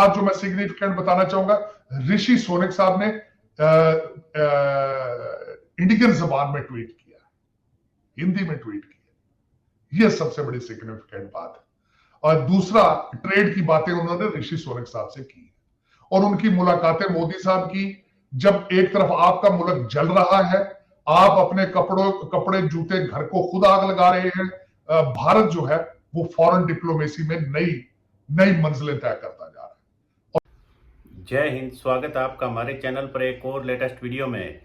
बात जो मैं सिग्निफिकेंट बताना चाहूंगा, ऋषि सोनक साहब ने इंडियन जबान में ट्वीट किया, हिंदी में ट्वीट किया। यह सबसे बड़ी सिग्निफिकेंट बात है। और दूसरा, ट्रेड की बातें उन्होंने ऋषि सोनक साहब से की और उनकी मुलाकातें मोदी साहब की। जब एक तरफ आपका मुल्क जल रहा है, आप अपने कपड़े जूते घर को खुद आग लगा रहे हैं, भारत जो है वो फॉरेन डिप्लोमेसी में नई मंजिलें तय करता जा रहा है। जय हिंद। स्वागत है आपका हमारे चैनल पर एक और लेटेस्ट वीडियो में।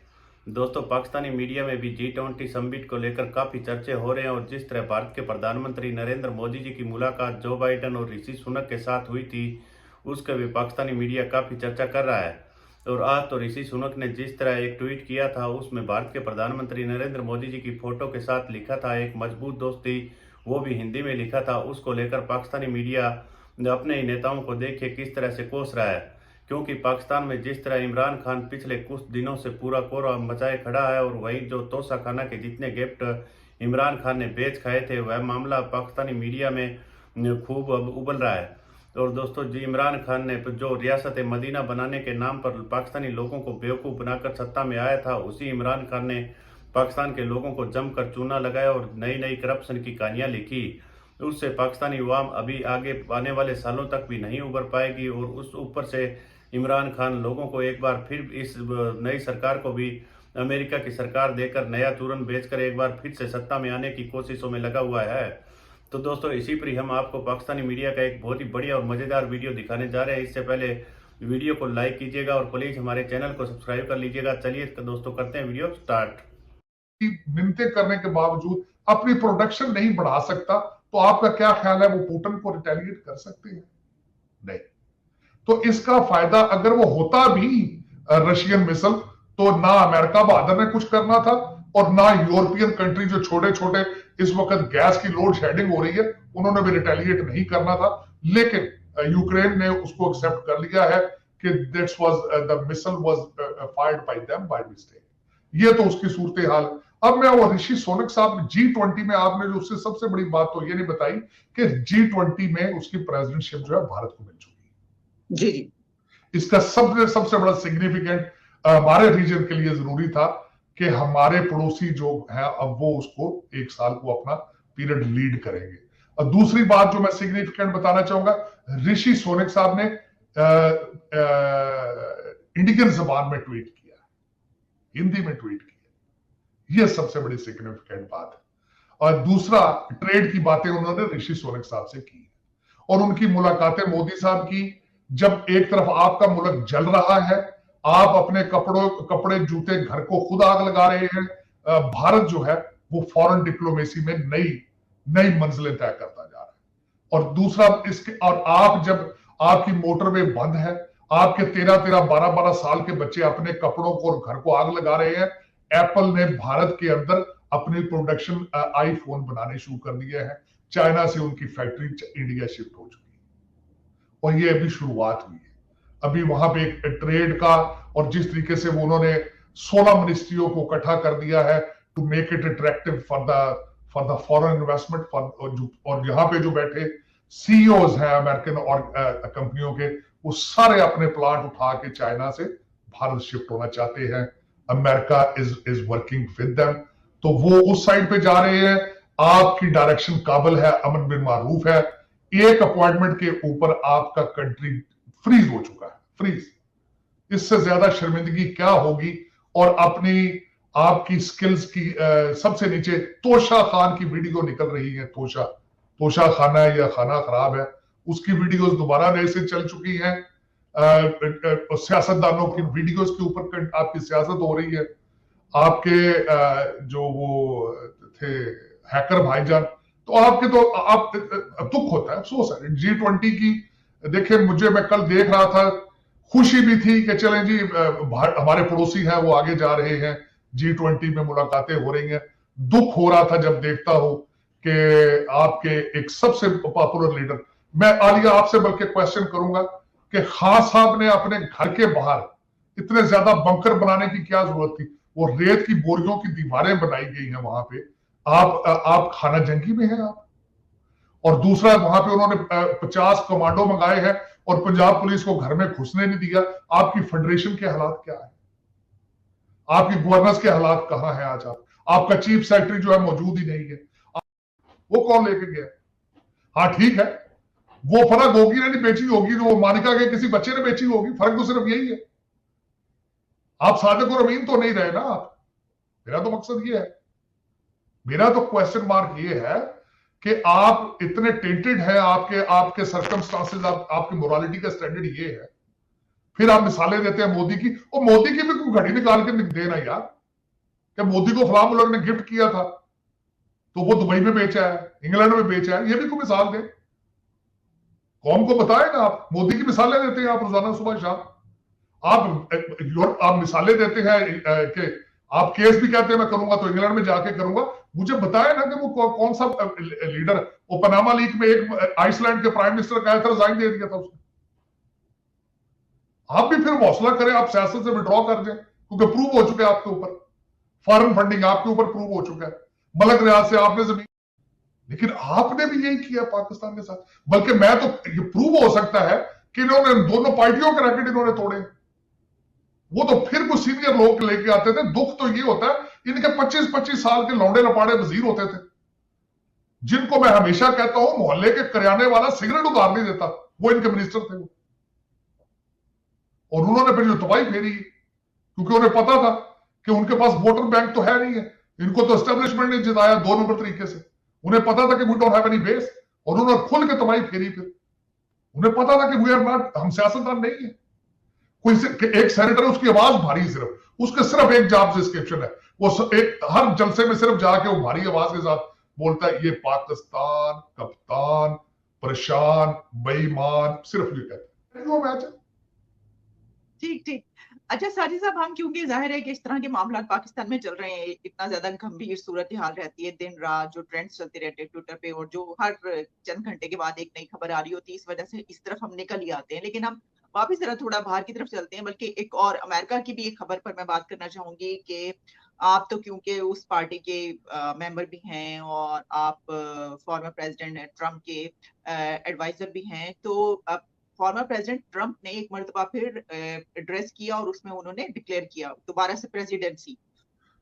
दोस्तों, पाकिस्तानी मीडिया में भी G20 समिट को लेकर काफ़ी चर्चे हो रहे हैं और जिस तरह भारत के प्रधानमंत्री नरेंद्र मोदी जी की मुलाकात जो बाइडेन और ऋषि सुनक के साथ हुई थी, उसका भी पाकिस्तानी मीडिया काफ़ी चर्चा कर रहा है। और आज तो ऋषि सुनक ने जिस तरह एक ट्वीट किया था, उसमें भारत के प्रधानमंत्री नरेंद्र मोदी जी की फोटो के साथ लिखा था एक मजबूत दोस्ती, वो भी हिंदी में लिखा था। उसको लेकर पाकिस्तानी मीडिया अपने ही नेताओं को देखिए किस तरह से कोस रहा है, क्योंकि पाकिस्तान में जिस तरह इमरान खान पिछले कुछ दिनों से पूरा कोहरा मचाए खड़ा है और वही जो तोशा खाना के जितने गिफ्ट इमरान खान ने बेच खाए थे, वह मामला पाकिस्तानी मीडिया में खूब अब उबल रहा है। और दोस्तों, जी इमरान खान ने जो रियासत मदीना बनाने के नाम पर पाकिस्तानी लोगों को बेवकूफ़ बनाकर सत्ता में आया था, उसी इमरान खान ने पाकिस्तान के लोगों को जमकर चूना लगाया और नई नई करप्शन की कहानियाँ लिखी। उससे पाकिस्तानी अवाम अभी आगे आने वाले सालों तक भी नहीं उबर पाएगी। और उस ऊपर से इमरान खान लोगों को एक बार फिर इस नई सरकार को भी अमेरिका की सरकार देकर नया चूरन बेचकर एक बार फिर से सत्ता में आने की कोशिशों में लगा हुआ है। तो दोस्तों, इसी पर ही हम आपको पाकिस्तानी मीडिया का एक बहुत ही बढ़िया और मज़ेदार वीडियो दिखाने जा रहे हैं। इससे पहले वीडियो को लाइक कीजिएगा और प्लीज़ हमारे चैनल को सब्सक्राइब कर लीजिएगा। चलिए दोस्तों, करते हैं वीडियो स्टार्ट। मिन्नतें करने के बावजूद अपनी प्रोडक्शन नहीं बढ़ा सकता, तो आपका क्या ख्याल है, वो पुतिन को रिटेलिएट कर सकते हैं? नहीं। तो इसका फायदा अगर वो होता भी रशियन मिसाइल, तो ना अमेरिका बहादुर ने कुछ करना था और ना यूरोपियन कंट्री जो छोटे छोटे इस वक्त गैस की लोड शेडिंग हो रही है, उन्होंने भी रिटेलिएट नहीं करना था। लेकिन यूक्रेन ने उसको एक्सेप्ट कर लिया है कि that's was the missile was fired bye them by mistake. ये तो उसकी सूरत हाल। अब मैं वो ऋषि सोनक साहब G20 में, आपने जो उससे सबसे बड़ी बात तो ये नहीं बताई कि G20 में उसकी प्रेसिडेंटशिप जो है भारत को मिल चुकी। जी। इसका सबसे बड़ा सिग्निफिकेंट हमारे रीजन के लिए जरूरी था कि हमारे पड़ोसी जो है अब वो उसको एक साल को अपना पीरियड लीड करेंगे। और दूसरी बात जो मैं सिग्निफिकेंट बताना चाहूंगा, ऋषि सोनक साहब ने इंडियन जबान में ट्वीट किया, हिंदी में ट्वीट किया। यह सबसे बड़ी सिग्निफिकेंट बात है। और दूसरा, ट्रेड की बातें उन्होंने ऋषि सोनक साहब से की और उनकी मुलाकातें मोदी साहब की। जब एक तरफ आपका मुल्क जल रहा है, आप अपने कपड़े जूते घर को खुद आग लगा रहे हैं, भारत जो है वो फॉरेन डिप्लोमेसी में नई मंजिलें तय करता जा रहा है। और दूसरा, इसके और आप जब आपकी मोटरवे बंद है, आपके 13-12 साल के बच्चे अपने कपड़ों को और घर को आग लगा रहे हैं। एप्पल ने भारत के अंदर अपनी प्रोडक्शन आईफोन बनाने शुरू कर दिए हैं। चाइना से उनकी फैक्ट्री इंडिया शिफ्ट हो चुकी है और ये अभी शुरुआत हुई है। अभी वहां पे एक ट्रेड का, और जिस तरीके से वो उन्होंने 16 मिनिस्ट्रियों को इकट्ठा कर दिया है to make it attractive for the foreign investment, और यहाँ पे जो बैठे सीईओज हैं अमेरिकन और कंपनियों के, वो सारे अपने प्लांट उठा के चाइना से भारत शिफ्ट होना चाहते हैं। America is working with them, तो वो उस साइड पे जा रहे हैं। आपकी डायरेक्शन काबिल है, अमन बिन मारूफ है। एक अपॉइंटमेंट के ऊपर आपका कंट्री फ्रीज हो चुका है, फ्रीज। इससे ज्यादा शर्मिंदगी क्या होगी? और आपकी स्किल्स की सबसे नीचे तोशा खान की वीडियो निकल रही है। तोशा खाना है या खाना खराब है, उसकी वीडियोस दोबारा नए से चल चुकी हैं। सियासतदानों की वीडियोस के ऊपर आपकी सियासत हो रही है। आपके जो वो थे हैकर भाईजान, तो आपके तो आप दुख होता है, अफसोस है। G20 की देखिए, मैं कल देख रहा था, खुशी भी थी कि चलें जी हमारे पड़ोसी हैं वो आगे जा रहे हैं, G20 में मुलाकातें हो रही हैं। दुख हो रहा था जब देखता हूं कि आपके एक सबसे पॉपुलर लीडर, मैं आलिया आपसे बल्कि क्वेश्चन करूंगा कि खान साहब ने अपने घर के बाहर इतने ज्यादा बंकर बनाने की क्या जरूरत थी? वो रेत की बोरियों की दीवारें बनाई गई हैं वहां पे। आप खाना जंगी में हैं आप। और दूसरा, वहां पे उन्होंने 50 कमांडो मंगाए हैं, और पंजाब पुलिस को घर में घुसने नहीं दिया, आपकी फेडरेशन के हालात क्या है, आपकी गवर्नेंस के हालात कहां है आज? आपका चीफ सेक्रेटरी जो है मौजूद ही नहीं है, वो कौन लेके गया? हाँ ठीक है, वो फर्क होगी ना, नहीं बेची होगी तो वो मानिका के किसी बच्चे ने बेची होगी, फर्क तो सिर्फ यही है। आप सादिक और अमीन तो नहीं रहे ना आप। मेरा तो मकसद ये है, मेरा तो क्वेश्चन मार्क ये है कि आप इतने टेंटेड हैं, आपके आपके सर्कमस्टांसेस, आपकी मोरालिटी का स्टैंडर्ड ये है, फिर आप मिसालें देते हैं मोदी की। और मोदी की भी कोई घड़ी निकाल के देना यार, कि मोदी को फलां मुल्क ने गिफ्ट किया था तो वो दुबई में बेचा है, इंग्लैंड में बेचा है, ये भी कोई मिसाल दे, कौम को बताए ना। आप मोदी की मिसालें देते हैं आप रोजाना सुबह शाम, आप मिसालें देते हैं कि आप केस भी कहते हैं मैं करूंगा तो इंग्लैंड में जाके करूंगा। मुझे बताया ना कि वो कौन सा लीडर, वो पनामा लीक में एक आइसलैंड के प्राइम मिनिस्टर का था, रिजाइन दे दिया था उसने। आप भी फिर हौसला करें, आप सियासत से विड्रॉ कर दें, क्योंकि प्रूव हो चुके हैं आपके ऊपर, फॉरेन फंडिंग आपके ऊपर प्रूव हो चुका है, मलक रियाज से आपने जमीन, लेकिन आपने भी यही किया पाकिस्तान के साथ। बल्कि मैं तो ये प्रूव हो सकता है कि इन्होंने दोनों पार्टियों के रैकेट इन्होंने तोड़े, वो तो फिर कुछ सीनियर लोग लेके आते थे। दुख तो ये होता है इनके 25-25 साल के लौंडे लपाड़े वजीर होते थे, जिनको मैं हमेशा कहता हूं मोहल्ले के करियाने वाला सिगरेट उधार नहीं देता, वो इनके मिनिस्टर थे। और उन्होंने फिर जो तबाही फेरी, क्योंकि उन्हें पता था कि उनके पास वोटर बैंक तो है नहीं है, इनको तो एस्टेब्लिशमेंट ने जिताया 2 नंबर तरीके से। उन्हें पता था कि we don't have any base, और उन्होंने खुल के तबाही फेरी। फिर उन्हें पता था कि वी आर नॉट, हम सियासतदान नहीं है। कोई एक सेनेटर है, उसकी आवाज भारी, सिर्फ उसके सिर्फ एक जॉब डिस्क्रिप्शन है, वो हर जलसे में सिर्फ जाके वो भारी आवाज के साथ बोलता है ये पाकिस्तान कप्तान परेशान बेईमान, सिर्फ ये कहते हैं। वो मैच है। ठीक ठीक। अच्छा साजिद साहब, हम क्योंकि जाहिर है कि इस तरह के मामला पाकिस्तान में चल रहे हैं, इतना ज्यादा गंभीर सूरत हाल रहती है, दिन रात जो ट्रेंड्स चलते रहते हैं ट्विटर पे, और जो हर चंद घंटे के बाद एक नई खबर आ रही होती है, इस वजह से इस तरफ हम निकल ही आते हैं। लेकिन हम वापिस जरा थोड़ा बाहर की तरफ चलते हैं, बल्कि एक और अमेरिका की भी एक खबर पर मैं बात करना चाहूंगी कि आप तो क्योंकि उस पार्टी के मेंबर भी हैं और आप फॉर्मर प्रेसिडेंट ट्रम्प के एडवाइजर भी हैं, तो फॉर्मर प्रेसिडेंट ट्रम्प ने एक मर्तबा फिर एड्रेस किया और उसमें उन्होंने डिक्लेयर किया दोबारा से प्रेसिडेंसी।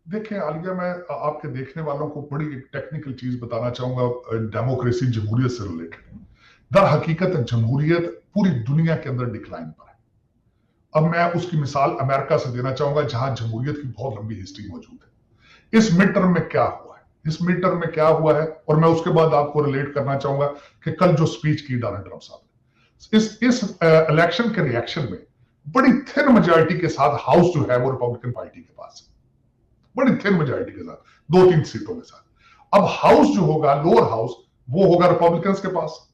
देखिए आलिया, मैं आपके देखने वालों को बड़ी एक टेक्निकल चीज बताना चाहूंगा डेमोक्रेसी जमहूरियत से रिलेटेड। दर हकीकत जमहूरियत पूरी दुनिया के अंदर डिक्लाइन पर है। अब मैं उसकी मिसाल अमेरिका से देना चाहूंगा, जहां जमहूरियत की बहुत लंबी हिस्ट्री मौजूद है। इस मिड टर्म में क्या हुआ है, इस मिड टर्म में क्या हुआ है, और मैं उसके बाद आपको रिलेट करना चाहूंगा कि कल जो स्पीच की डोनाल्ड ट्रम्प साहब ने, इस इलेक्शन के रिएक्शन में बड़ी थिन मेजॉरिटी के साथ हाउस जो है वो रिपब्लिकन पार्टी के पास है, बड़ी थिन मेजॉरिटी के साथ, 2-3 सीटों के साथ। अब हाउस जो होगा, लोअर हाउस, वो होगा रिपब्लिकन के पास,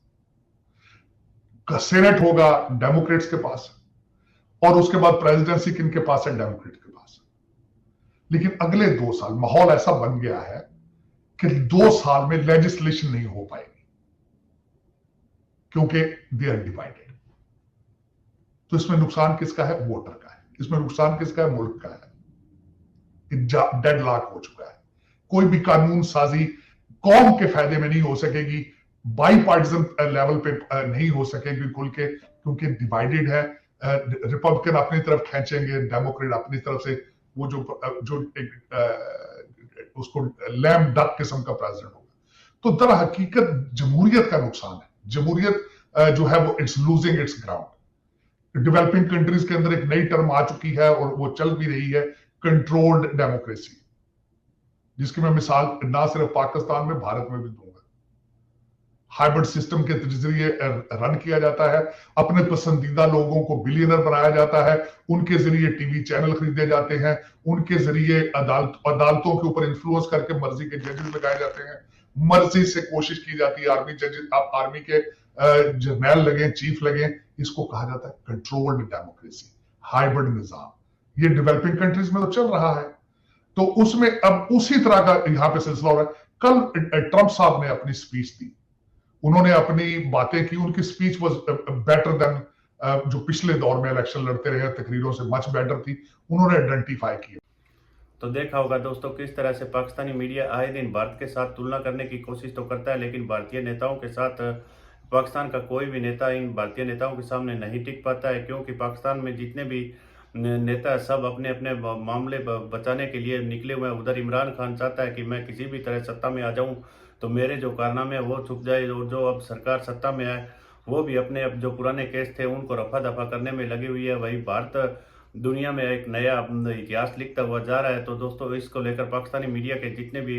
सेनेट होगा डेमोक्रेट्स के पास, और उसके बाद प्रेसिडेंसी किनके पास है, डेमोक्रेट के पास। लेकिन अगले 2 साल माहौल ऐसा बन गया है कि 2 साल में लेजिस्लेशन नहीं हो पाएगी, क्योंकि दे आर डिवाइडेड। तो इसमें नुकसान किसका है, वोटर का है। इसमें नुकसान किसका है, मुल्क का है। डेडलॉक हो चुका है। कोई भी कानून साजी कौम के फायदे में नहीं हो सकेगी, बाई पार्टिजन लेवल पे नहीं हो सकेगी खुल के, क्योंकि डिवाइडेड है। रिपब्लिकन अपनी तरफ खींचेंगे, डेमोक्रेट अपनी तरफ से, वो जो उसको लैम डक किस्म का प्रेसिडेंट होगा। तो दर हकीकत जमहूरियत का नुकसान है। जमहूरियत जो है वो it's losing its ground. Developing countries के अंदर एक नई टर्म आ चुकी है और वो चल भी रही है, कंट्रोल्ड डेमोक्रेसी, जिसकी मैं मिसाल ना सिर्फ पाकिस्तान में, भारत में भी दूंगा। हाइब्रिड सिस्टम के जरिए रन किया जाता है, अपने पसंदीदा लोगों को बिलियनर बनाया जाता है, उनके जरिए टीवी चैनल खरीदे जाते हैं, उनके जरिए अदालतों के ऊपर इन्फ्लुएंस करके मर्जी के जजेस लगाए जाते हैं, मर्जी से कोशिश की जाती है आर्मी जजेस, आर्मी के जर्नल लगे, चीफ लगे। इसको कहा जाता है कंट्रोल्ड डेमोक्रेसी, हाइब्रिड निजाम। ये डेवलपिंग कंट्रीज में तो चल रहा है। तो उसमें अब उसी तरह का यहां पे सिलसिला हो रहा है। कल ट्रंप साहब ने अपनी स्पीच दी, उन्होंने अपनी बातें की, उनकी स्पीच वाज बेटर देन जो पिछले दौर में इलेक्शन लड़ते रहे तकरीरों से मच बेटर थी। उन्होंने आइडेंटिफाई किया। तो देखा होगा दोस्तों किस तरह से पाकिस्तानी मीडिया आए दिन भारत के साथ तुलना करने की कोशिश तो करता है, लेकिन भारतीय नेताओं के साथ पाकिस्तान का कोई भी नेता इन भारतीय नेताओं के सामने नहीं टिक पाता है, क्योंकि पाकिस्तान में जितने भी नेता सब अपने अपने मामले बचाने के लिए निकले हुए हैं। उधर इमरान खान चाहता है कि मैं किसी भी तरह सत्ता में आ जाऊं तो मेरे जो कारनामे हैं वो छुप जाए, और जो अब सरकार सत्ता में आए वो भी अपने अब जो पुराने केस थे उनको रफा दफा करने में लगी हुई है। वही भारत दुनिया में एक नया इतिहास लिखता हुआ जा रहा है। तो दोस्तों, इसको लेकर पाकिस्तानी मीडिया के जितने भी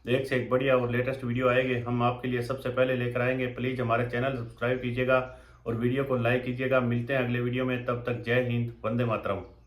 एक से एक बढ़िया और लेटेस्ट वीडियो आएंगे, हम आपके लिए सबसे पहले लेकर आएंगे। प्लीज़ हमारे चैनल सब्सक्राइब कीजिएगा और वीडियो को लाइक कीजिएगा। मिलते हैं अगले वीडियो में, तब तक जय हिंद, वंदे मातरम।